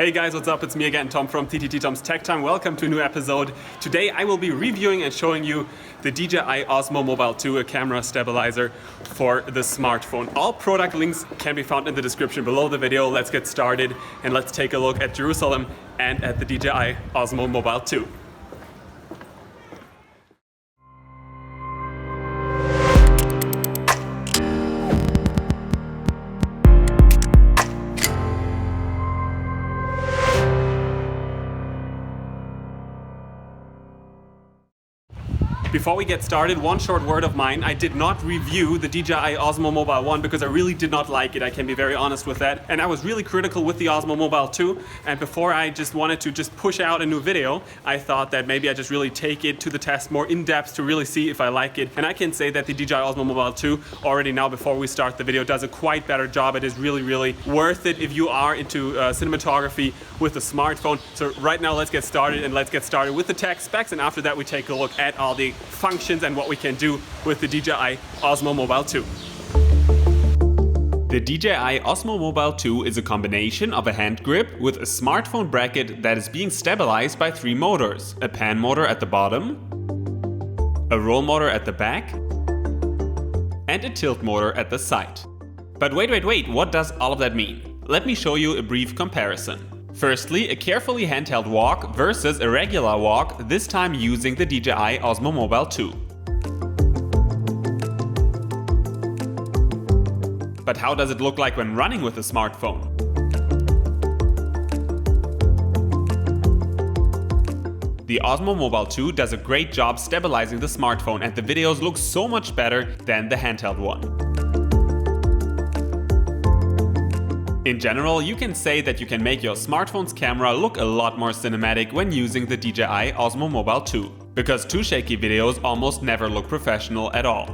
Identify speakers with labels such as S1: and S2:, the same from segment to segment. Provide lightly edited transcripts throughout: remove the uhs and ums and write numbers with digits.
S1: Hey guys, what's up? It's me again, Tom from TTT Tom's Tech Time. Welcome to a new episode. Today I will be reviewing and showing you the DJI Osmo Mobile 2, a camera stabilizer for the smartphone. All product links can be found in the description below the video. Let's get started and let's take a look at Jerusalem and at the DJI Osmo Mobile 2. Before we get started, one short word of mine. I did not review the DJI Osmo Mobile 1 because I really did not like it. I can be very honest with that. And I was really critical with the Osmo Mobile 2. And before I just wanted to push out a new video, I thought that maybe I just really take it to the test more in depth to really see if I like it. And I can say that the DJI Osmo Mobile 2 already now before we start the video does a quite better job. It is really worth it if you are into cinematography with a smartphone. So right now let's get started with the tech specs, and after that we take a look at all the functions and what we can do with the DJI Osmo Mobile 2. The DJI Osmo Mobile 2 is a combination of a hand grip with a smartphone bracket that is being stabilized by three motors: a pan motor at the bottom, a roll motor at the back, and a tilt motor at the side. But wait, what does all of that mean? Let me show you a brief comparison. Firstly, a carefully handheld walk versus a regular walk, this time using the DJI Osmo Mobile 2. But how does it look like when running with a smartphone? The Osmo Mobile 2 does a great job stabilizing the smartphone, and the videos look so much better than the handheld one. In general, you can say that you can make your smartphone's camera look a lot more cinematic when using the DJI Osmo Mobile 2, because too shaky videos almost never look professional at all.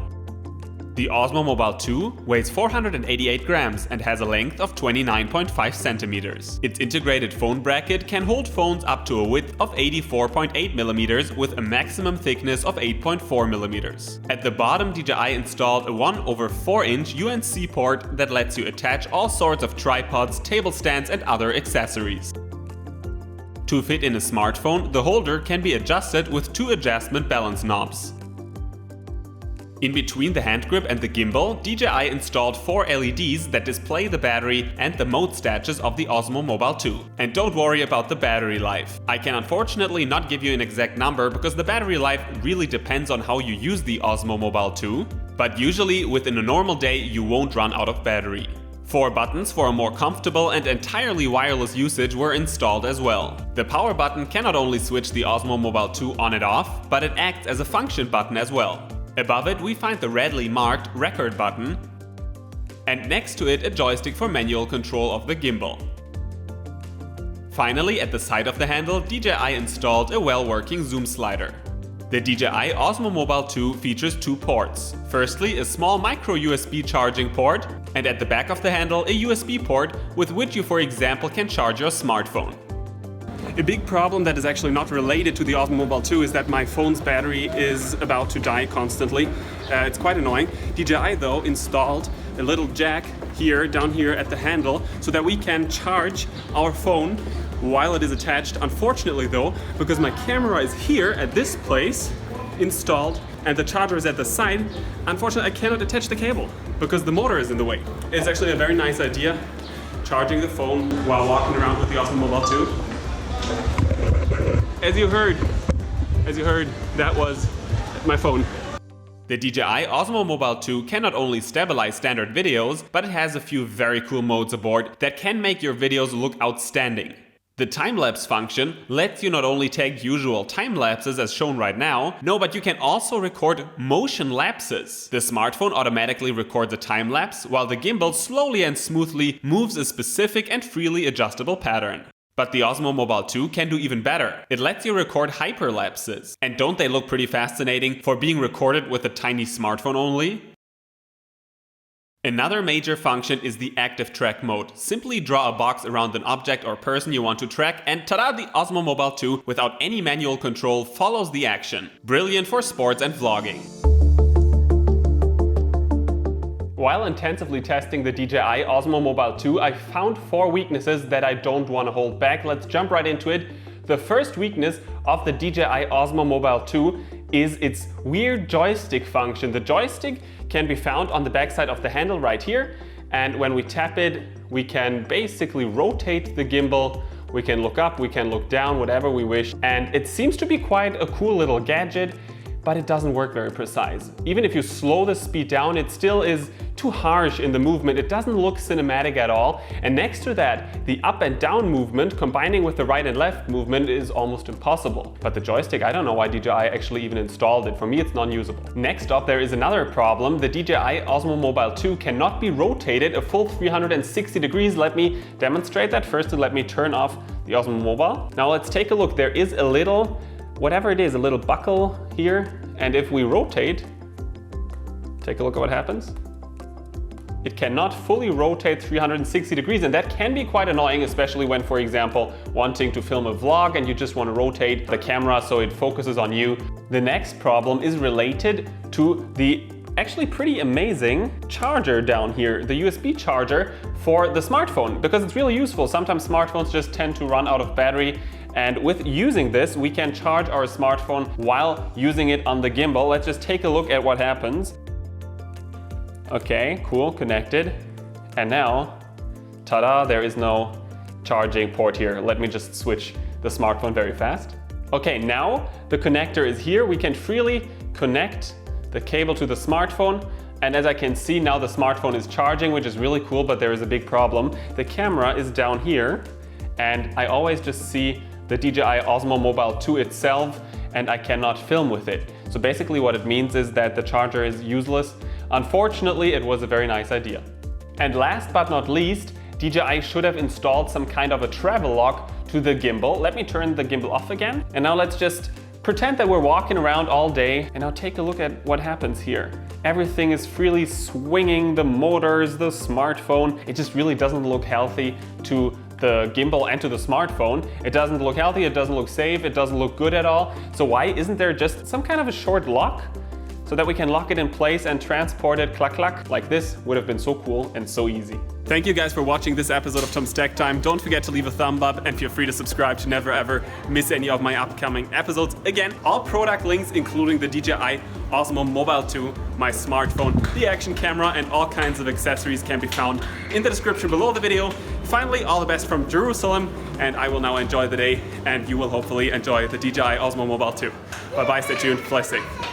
S1: The Osmo Mobile 2 weighs 488 grams and has a length of 29.5 centimeters. Its integrated phone bracket can hold phones up to a width of 84.8 millimeters with a maximum thickness of 8.4 millimeters. At the bottom, DJI installed a 1/4-inch UNC port that lets you attach all sorts of tripods, table stands, and other accessories. To fit in a smartphone, the holder can be adjusted with two adjustment balance knobs. In between the hand grip and the gimbal, DJI installed 4 LEDs that display the battery and the mode status of the Osmo Mobile 2. And don't worry about the battery life. I can unfortunately not give you an exact number because the battery life really depends on how you use the Osmo Mobile 2, but usually within a normal day you won't run out of battery. 4 buttons for a more comfortable and entirely wireless usage were installed as well. The power button can not only switch the Osmo Mobile 2 on and off, but it acts as a function button as well. Above it we find the redly marked record button, and next to it a joystick for manual control of the gimbal. Finally, at the side of the handle, DJI installed a well-working zoom slider. The DJI Osmo Mobile 2 features 2 ports. Firstly, a small micro USB charging port, and at the back of the handle a USB port with which you, for example, can charge your smartphone. A big problem that is actually not related to the Osmo Mobile 2 is that my phone's battery is about to die constantly. It's quite annoying. DJI though installed a little jack down here at the handle so that we can charge our phone while it is attached. Unfortunately though, because my camera is here at this place installed and the charger is at the side, unfortunately I cannot attach the cable because the motor is in the way. It's actually a very nice idea, charging the phone while walking around with the Osmo Mobile 2. As you heard, that was my phone. The DJI Osmo Mobile 2 can not only stabilize standard videos, but it has a few very cool modes aboard that can make your videos look outstanding. The time-lapse function lets you not only take usual time lapses as shown right now, no, but you can also record motion lapses. The smartphone automatically records a time lapse, while the gimbal slowly and smoothly moves a specific and freely adjustable pattern. But the Osmo Mobile 2 can do even better. It lets you record hyperlapses. And don't they look pretty fascinating for being recorded with a tiny smartphone only? Another major function is the active track mode. Simply draw a box around an object or person you want to track and tada, the Osmo Mobile 2 without any manual control follows the action. Brilliant for sports and vlogging. While intensively testing the DJI Osmo Mobile 2, I found 4 weaknesses that I don't want to hold back. Let's jump right into it. The first weakness of the DJI Osmo Mobile 2 is its weird joystick function. The joystick can be found on the backside of the handle right here, and when we tap it, we can basically rotate the gimbal. We can look up, we can look down, whatever we wish. And it seems to be quite a cool little gadget, but it doesn't work very precise. Even if you slow the speed down, it still is too harsh in the movement. It doesn't look cinematic at all. And next to that, the up and down movement combining with the right and left movement is almost impossible. But the joystick, I don't know why DJI actually even installed it. For me, it's non-usable. Next up, there is another problem. The DJI Osmo Mobile 2 cannot be rotated a full 360 degrees. Let me demonstrate that first, and let me turn off the Osmo Mobile. Now let's take a look. There is a little, whatever it is, a little buckle here. And if we rotate, take a look at what happens. It cannot fully rotate 360 degrees, and that can be quite annoying, especially when, for example, wanting to film a vlog and you just want to rotate the camera so it focuses on you. The next problem is related to the actually pretty amazing charger down here, the USB charger for the smartphone, because it's really useful. Sometimes smartphones just tend to run out of battery, and with using this, we can charge our smartphone while using it on the gimbal. Let's just take a look at what happens. Okay, cool, connected. And now, ta-da, there is no charging port here. Let me just switch the smartphone very fast. Okay, now the connector is here. We can freely connect the cable to the smartphone. And as I can see now, the smartphone is charging, which is really cool, but there is a big problem. The camera is down here, and I always just see the DJI Osmo Mobile 2 itself, and I cannot film with it. So basically what it means is that the charger is useless. Unfortunately, it was a very nice idea. And last but not least, DJI should have installed some kind of a travel lock to the gimbal. Let me turn the gimbal off again. And now let's just pretend that we're walking around all day, and now take a look at what happens here. Everything is freely swinging, the motors, the smartphone. It just really doesn't look healthy to the gimbal and to the smartphone. It doesn't look healthy, it doesn't look safe, it doesn't look good at all. So why isn't there just some kind of a short lock so that we can lock it in place and transport it clack clack? Like this would have been so cool and so easy. Thank you guys for watching this episode of Tom's Tech Time. Don't forget to leave a thumb up and feel free to subscribe to never ever miss any of my upcoming episodes. Again, all product links, including the DJI Osmo Mobile 2, my smartphone, the action camera, and all kinds of accessories can be found in the description below the video. Finally, all the best from Jerusalem, and I will now enjoy the day, and you will hopefully enjoy the DJI Osmo Mobile 2. Bye bye, stay tuned, fly safe.